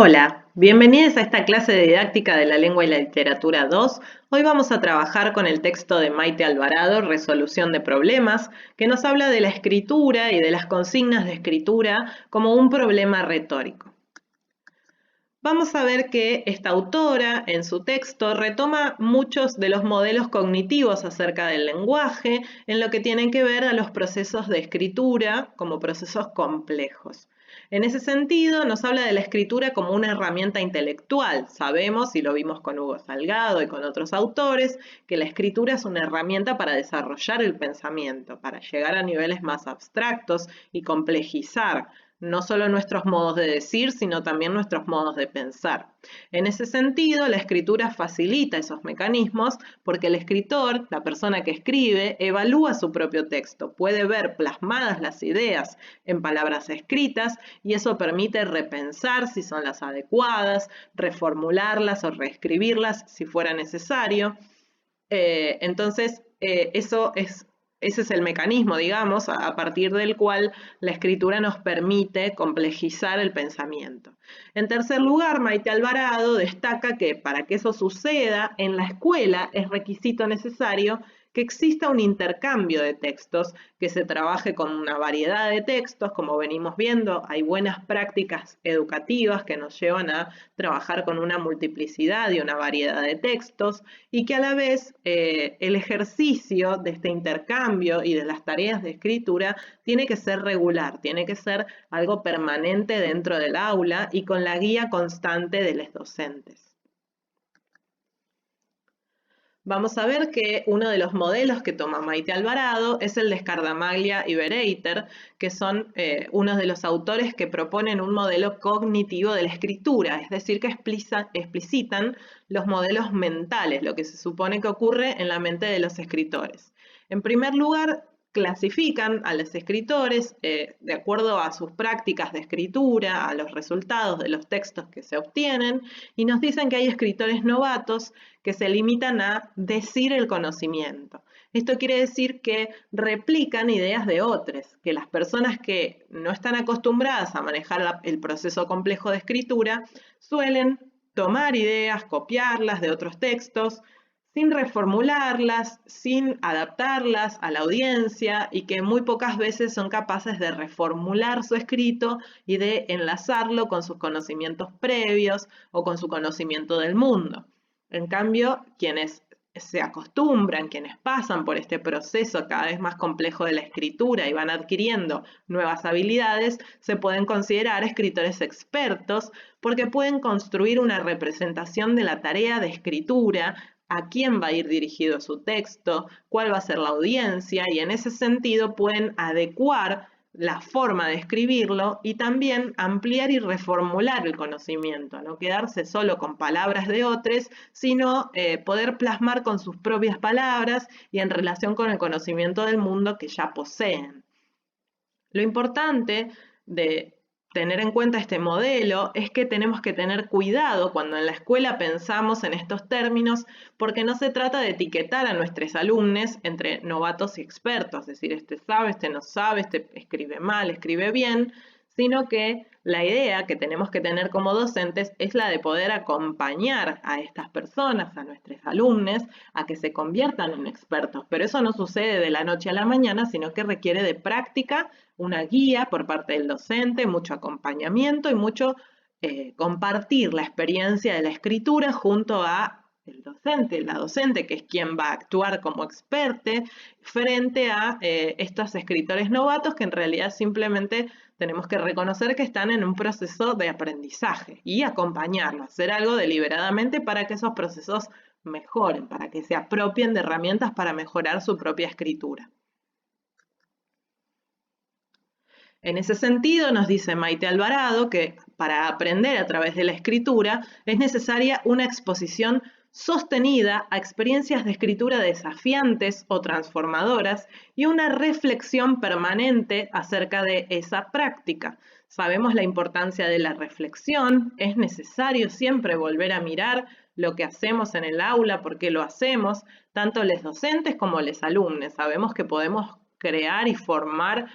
Hola, bienvenidos a esta clase de didáctica de la lengua y la literatura 2. Hoy vamos a trabajar con el texto de Maite Alvarado, Resolución de problemas, que nos habla de la escritura y de las consignas de escritura como un problema retórico. Vamos a ver que esta autora en su texto retoma muchos de los modelos cognitivos acerca del lenguaje en lo que tienen que ver a los procesos de escritura como procesos complejos. En ese sentido, nos habla de la escritura como una herramienta intelectual. Sabemos, y lo vimos con Hugo Salgado y con otros autores, que la escritura es una herramienta para desarrollar el pensamiento, para llegar a niveles más abstractos y complejizar no solo nuestros modos de decir, sino también nuestros modos de pensar. En ese sentido, la escritura facilita esos mecanismos porque el escritor, la persona que escribe, evalúa su propio texto, puede ver plasmadas las ideas en palabras escritas y eso permite repensar si son las adecuadas, reformularlas o reescribirlas si fuera necesario. Ese es el mecanismo, digamos, a partir del cual la escritura nos permite complejizar el pensamiento. En tercer lugar, Maite Alvarado destaca que para que eso suceda, en la escuela es requisito necesario que exista un intercambio de textos, que se trabaje con una variedad de textos, como venimos viendo, hay buenas prácticas educativas que nos llevan a trabajar con una multiplicidad y una variedad de textos, y que a la vez el ejercicio de este intercambio y de las tareas de escritura tiene que ser regular, tiene que ser algo permanente dentro del aula y con la guía constante de los docentes. Vamos a ver que uno de los modelos que toma Maite Alvarado es el de Scardamaglia y Bereiter, que son unos de los autores que proponen un modelo cognitivo de la escritura, es decir, que explicitan los modelos mentales, lo que se supone que ocurre en la mente de los escritores. En primer lugar, clasifican a los escritores de acuerdo a sus prácticas de escritura, a los resultados de los textos que se obtienen, y nos dicen que hay escritores novatos que se limitan a decir el conocimiento. Esto quiere decir que replican ideas de otros, que las personas que no están acostumbradas a manejar el proceso complejo de escritura suelen tomar ideas, copiarlas de otros textos, sin reformularlas, sin adaptarlas a la audiencia y que muy pocas veces son capaces de reformular su escrito y de enlazarlo con sus conocimientos previos o con su conocimiento del mundo. En cambio, quienes se acostumbran, quienes pasan por este proceso cada vez más complejo de la escritura y van adquiriendo nuevas habilidades, se pueden considerar escritores expertos porque pueden construir una representación de la tarea de escritura, a quién va a ir dirigido su texto, cuál va a ser la audiencia, y en ese sentido pueden adecuar la forma de escribirlo y también ampliar y reformular el conocimiento, no quedarse solo con palabras de otros, sino poder plasmar con sus propias palabras y en relación con el conocimiento del mundo que ya poseen. Lo importante de tener en cuenta este modelo es que tenemos que tener cuidado cuando en la escuela pensamos en estos términos, porque no se trata de etiquetar a nuestros alumnos entre novatos y expertos, es decir, este sabe, este no sabe, este escribe mal, escribe bien, sino que la idea que tenemos que tener como docentes es la de poder acompañar a estas personas, a nuestros alumnos, a que se conviertan en expertos. Pero eso no sucede de la noche a la mañana, sino que requiere de práctica, una guía por parte del docente, mucho acompañamiento y mucho compartir la experiencia de la escritura junto a el docente, la docente, que es quien va a actuar como experte frente a estos escritores novatos que en realidad simplemente tenemos que reconocer que están en un proceso de aprendizaje y acompañarlos, hacer algo deliberadamente para que esos procesos mejoren, para que se apropien de herramientas para mejorar su propia escritura. En ese sentido, nos dice Maite Alvarado que para aprender a través de la escritura es necesaria una exposición sostenida a experiencias de escritura desafiantes o transformadoras y una reflexión permanente acerca de esa práctica. Sabemos la importancia de la reflexión, es necesario siempre volver a mirar lo que hacemos en el aula, por qué lo hacemos, tanto los docentes como los alumnos. Sabemos que podemos crear y formar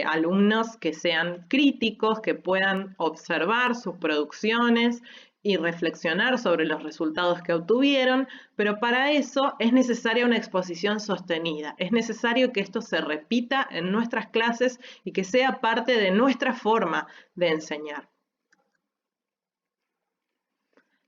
alumnos que sean críticos, que puedan observar sus producciones y reflexionar sobre los resultados que obtuvieron, pero para eso es necesaria una exposición sostenida, es necesario que esto se repita en nuestras clases y que sea parte de nuestra forma de enseñar.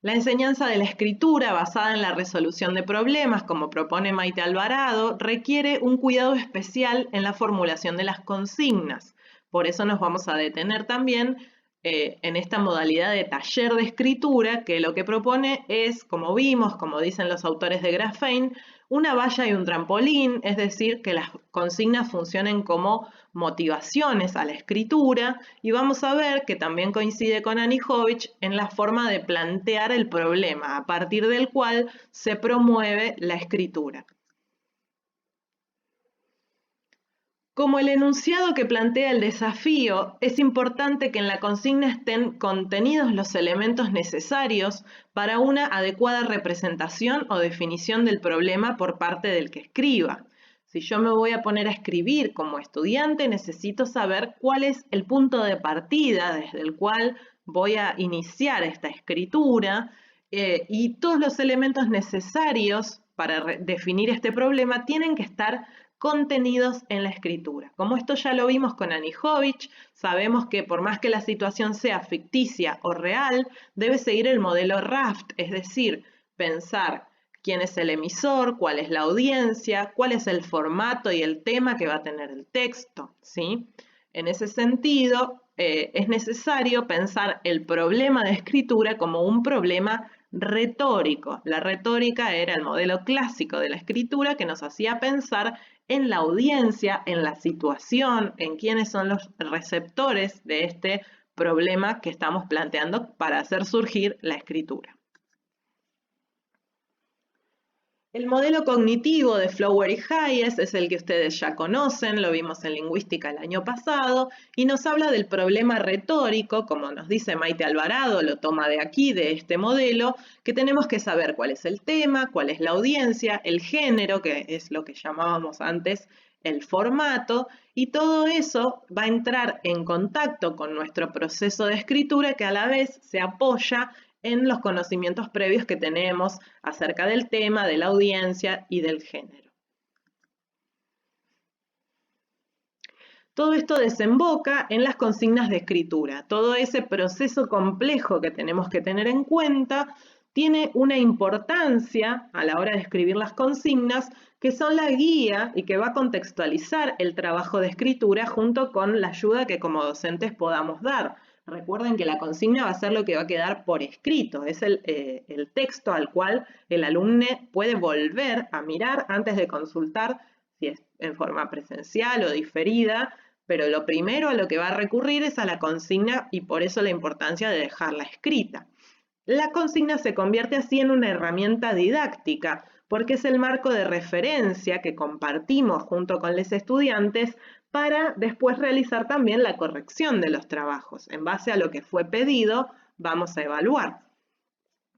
La enseñanza de la escritura basada en la resolución de problemas, como propone Maite Alvarado, requiere un cuidado especial en la formulación de las consignas. Por eso nos vamos a detener también en esta modalidad de taller de escritura, que lo que propone es, como vimos, como dicen los autores de Graphane, una valla y un trampolín, es decir, que las consignas funcionen como motivaciones a la escritura, y vamos a ver que también coincide con Anijovic en la forma de plantear el problema, a partir del cual se promueve la escritura. Como el enunciado que plantea el desafío, es importante que en la consigna estén contenidos los elementos necesarios para una adecuada representación o definición del problema por parte del que escriba. Si yo me voy a poner a escribir como estudiante, necesito saber cuál es el punto de partida desde el cual voy a iniciar esta escritura y todos los elementos necesarios para definir este problema tienen que estar contenidos en la escritura. Como esto ya lo vimos con Anijovic, sabemos que por más que la situación sea ficticia o real, debe seguir el modelo Raft, es decir, pensar quién es el emisor, cuál es la audiencia, cuál es el formato y el tema que va a tener el texto, ¿sí? En ese sentido, es necesario pensar el problema de escritura como un problema retórico. La retórica era el modelo clásico de la escritura que nos hacía pensar en la audiencia, en la situación, en quiénes son los receptores de este problema que estamos planteando para hacer surgir la escritura. El modelo cognitivo de Flower y Hayes es el que ustedes ya conocen, lo vimos en lingüística el año pasado, y nos habla del problema retórico, como nos dice Maite Alvarado, lo toma de aquí, de este modelo, que tenemos que saber cuál es el tema, cuál es la audiencia, el género, que es lo que llamábamos antes el formato, y todo eso va a entrar en contacto con nuestro proceso de escritura que a la vez se apoya en los conocimientos previos que tenemos acerca del tema, de la audiencia y del género. Todo esto desemboca en las consignas de escritura. Todo ese proceso complejo que tenemos que tener en cuenta tiene una importancia a la hora de escribir las consignas que son la guía y que va a contextualizar el trabajo de escritura junto con la ayuda que como docentes podamos dar. Recuerden que la consigna va a ser lo que va a quedar por escrito, es el texto al cual el alumno puede volver a mirar antes de consultar si es en forma presencial o diferida, pero lo primero a lo que va a recurrir es a la consigna y por eso la importancia de dejarla escrita. La consigna se convierte así en una herramienta didáctica, porque es el marco de referencia que compartimos junto con los estudiantes para después realizar también la corrección de los trabajos. En base a lo que fue pedido, vamos a evaluar.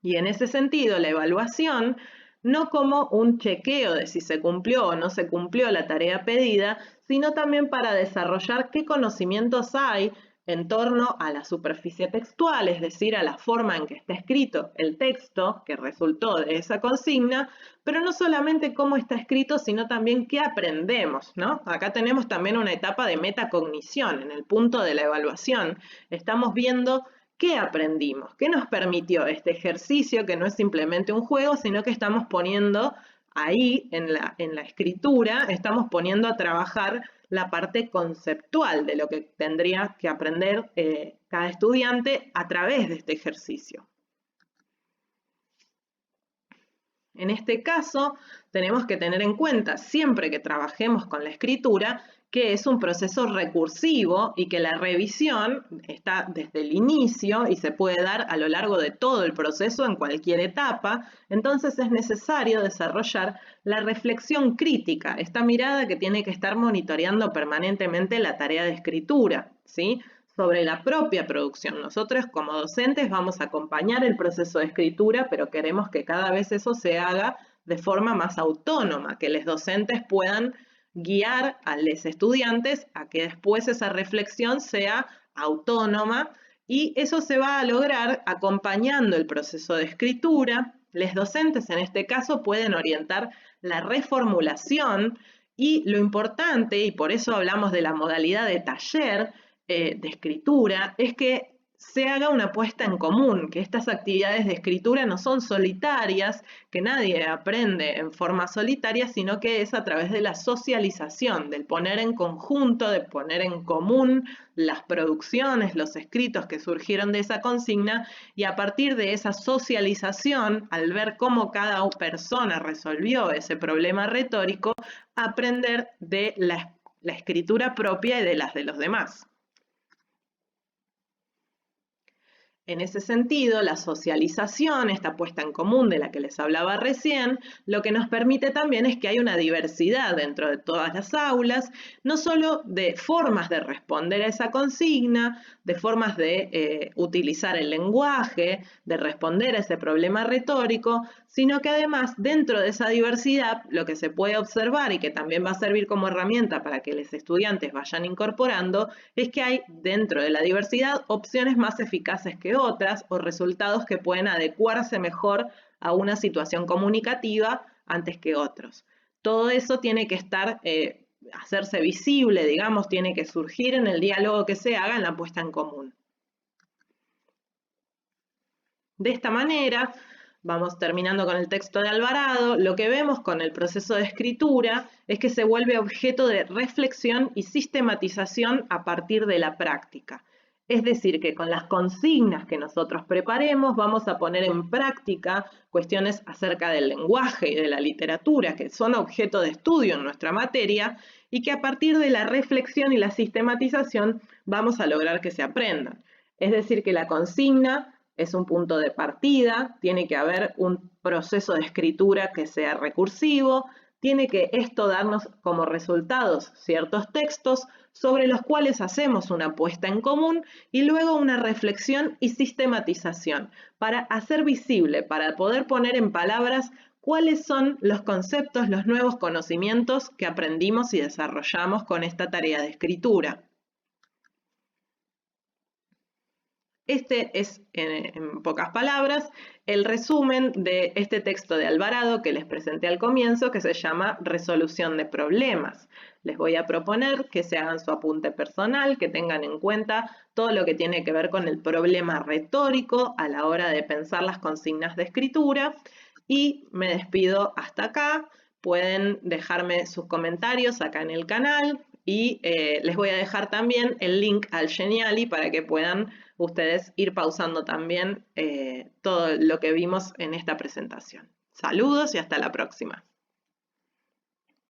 Y en ese sentido, la evaluación, no como un chequeo de si se cumplió o no se cumplió la tarea pedida, sino también para desarrollar qué conocimientos hay en torno a la superficie textual, es decir, a la forma en que está escrito el texto que resultó de esa consigna, pero no solamente cómo está escrito, sino también qué aprendemos, ¿no? Acá tenemos también una etapa de metacognición, en el punto de la evaluación. Estamos viendo qué aprendimos, qué nos permitió este ejercicio, que no es simplemente un juego, sino que estamos poniendo ahí, en la escritura, estamos poniendo a trabajar la parte conceptual de lo que tendría que aprender cada estudiante a través de este ejercicio. En este caso, tenemos que tener en cuenta, siempre que trabajemos con la escritura, que es un proceso recursivo y que la revisión está desde el inicio y se puede dar a lo largo de todo el proceso en cualquier etapa. Entonces es necesario desarrollar la reflexión crítica, esta mirada que tiene que estar monitoreando permanentemente la tarea de escritura, ¿sí? Sobre la propia producción. Nosotros como docentes vamos a acompañar el proceso de escritura, pero queremos que cada vez eso se haga de forma más autónoma, que los docentes puedan guiar a los estudiantes a que después esa reflexión sea autónoma, y eso se va a lograr acompañando el proceso de escritura. Los docentes en este caso pueden orientar la reformulación, y lo importante, y por eso hablamos de la modalidad de taller de escritura, es que se haga una puesta en común, que estas actividades de escritura no son solitarias, que nadie aprende en forma solitaria, sino que es a través de la socialización, del poner en conjunto, de poner en común las producciones, los escritos que surgieron de esa consigna, y a partir de esa socialización, al ver cómo cada persona resolvió ese problema retórico, aprender de la escritura propia y de las de los demás. En ese sentido, la socialización, esta puesta en común de la que les hablaba recién, lo que nos permite también es que hay una diversidad dentro de todas las aulas, no solo de formas de responder a esa consigna, de formas de utilizar el lenguaje, de responder a ese problema retórico, sino que además dentro de esa diversidad lo que se puede observar y que también va a servir como herramienta para que los estudiantes vayan incorporando es que hay dentro de la diversidad opciones más eficaces que otras o resultados que pueden adecuarse mejor a una situación comunicativa antes que otros. Todo eso tiene que estar, hacerse visible, digamos, tiene que surgir en el diálogo que se haga en la puesta en común. De esta manera, vamos terminando con el texto de Alvarado, lo que vemos con el proceso de escritura es que se vuelve objeto de reflexión y sistematización a partir de la práctica. Es decir, que con las consignas que nosotros preparemos vamos a poner en práctica cuestiones acerca del lenguaje y de la literatura, que son objeto de estudio en nuestra materia, y que a partir de la reflexión y la sistematización vamos a lograr que se aprendan. Es decir, que la consigna es un punto de partida, tiene que haber un proceso de escritura que sea recursivo, tiene que esto darnos como resultados ciertos textos sobre los cuales hacemos una puesta en común y luego una reflexión y sistematización para hacer visible, para poder poner en palabras cuáles son los conceptos, los nuevos conocimientos que aprendimos y desarrollamos con esta tarea de escritura. Este es, en pocas palabras, el resumen de este texto de Alvarado que les presenté al comienzo, que se llama Resolución de Problemas. Les voy a proponer que se hagan su apunte personal, que tengan en cuenta todo lo que tiene que ver con el problema retórico a la hora de pensar las consignas de escritura. Y me despido hasta acá. Pueden dejarme sus comentarios acá en el canal y les voy a dejar también el link al Geniali para que puedan ustedes ir pausando también todo lo que vimos en esta presentación. Saludos y hasta la próxima.